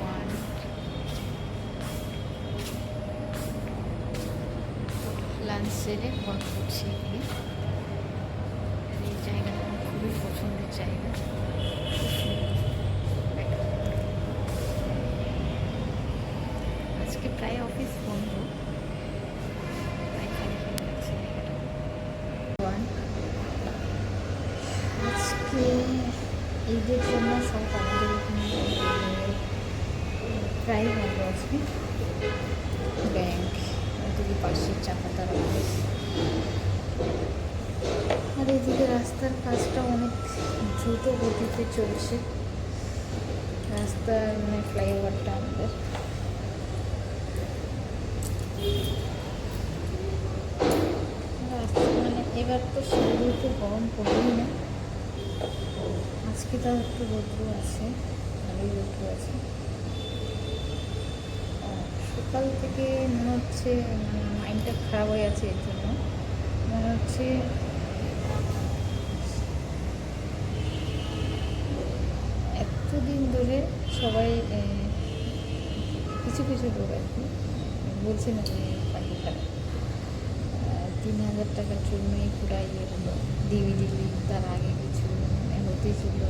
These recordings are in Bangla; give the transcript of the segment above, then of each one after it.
ওয়ান। লাঞ্চ সেরে ওয়াক করছি এখানে। এই জায়গাটা আমার খুবই পছন্দের জায়গা, খুব সুন্দর। আজকে প্রায় অফিস বন্ধ, তাই খালি খালি লাগছে জায়গাটা। আজকে ঈদের জন্য সব আমাদের এখানে প্রায় বন্ধ আছে। ব্যাংক, ওদিকে পাশের চাপাতার অফিস, আর এদিকে রাস্তার কাজটা অনেক দ্রুত গতিতে চলছে। রাস্তার মানে ফ্লাইওভারটা আমাদের রাস্তা মানে এবার তো সেগুলোতে গরম পড়েই না। আজকে তাও একটু রৌদ্র আছে, ভালোই রৌদ্র আছে। সকাল থেকে মনে হচ্ছে মাইন্ডটা খারাপ হয়ে আছে, এর জন্য মনে হচ্ছে এতদিন ধরে সবাই কিছু কিছু লোক আর কি বলছে না যে পাখি খারাপ, 3,000 টাকার জন্যই পুরা ইয়ে হলো দিল্লি। তার আগে কিছু মানে হতেই ছিল।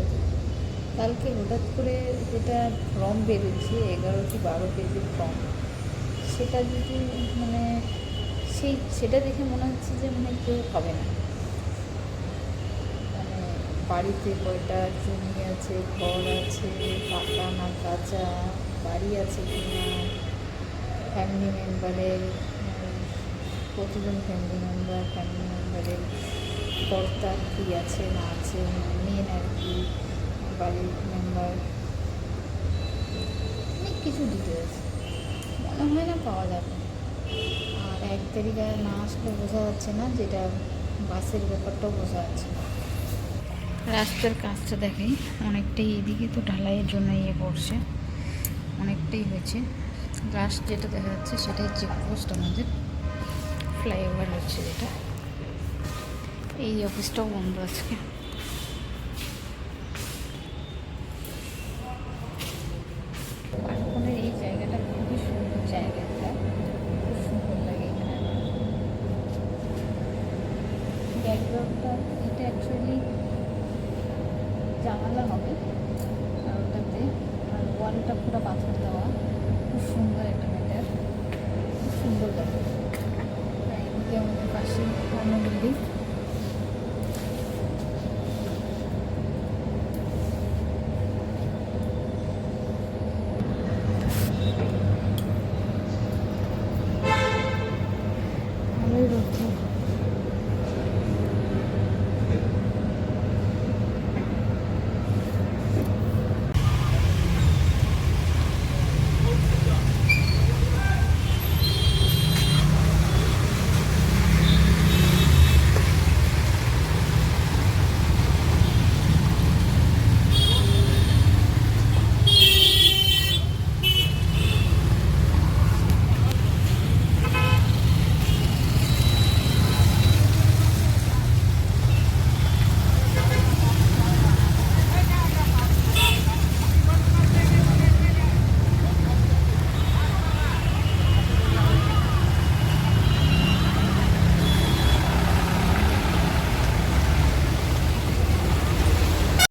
কালকে হঠাৎ করে যেটা ফর্ম বেরোচ্ছে 11 কি 12 পেজের ফর্ম, সেটা যদি মানে সেটা দেখে মনে হচ্ছে যে মানে কেউ হবে না। মানে বাড়িতে কয়টা জমি আছে, ঘর আছে, পাকা না কাঁচা, বাড়ি আছে কিনা, ফ্যামিলি মেম্বারের কতজন ফ্যামিলি মেম্বারের কর্তা কী আছে না আছে, মেন আর কি বাড়ির মেম্বার, অনেক কিছু ডিটেলস মনে হয় না পাওয়া যাবে। আর 1 তারিখে না আসলে বোঝা যাচ্ছে না, যেটা বাসের ব্যাপারটাও বোঝা যাচ্ছে না। রাস্তার কাজটা দেখেই অনেকটাই, এদিকে তো ঢালাইয়ের জন্য ইয়ে পড়ছে, অনেকটাই হয়েছে। লাস্ট যেটা দেখা যাচ্ছে সেটাই চেকপোস্ট, আমাদের ফ্লাইওভার হচ্ছে যেটা। এই অফিসটাও বন্ধ আজকে। আটকনের এই জায়গাটা খুবই সুন্দর জায়গাটা, খুব সুন্দর লাগে এখানে। ব্যাকগ্রাউন্ডটা এটা অ্যাকচুয়ালি জানালা হবে, আর ওটাতে আর ওয়ালটা পুরো পাথর দেওয়া, খুব সুন্দর একটা ম্যাটার, খুব সুন্দর লাগে।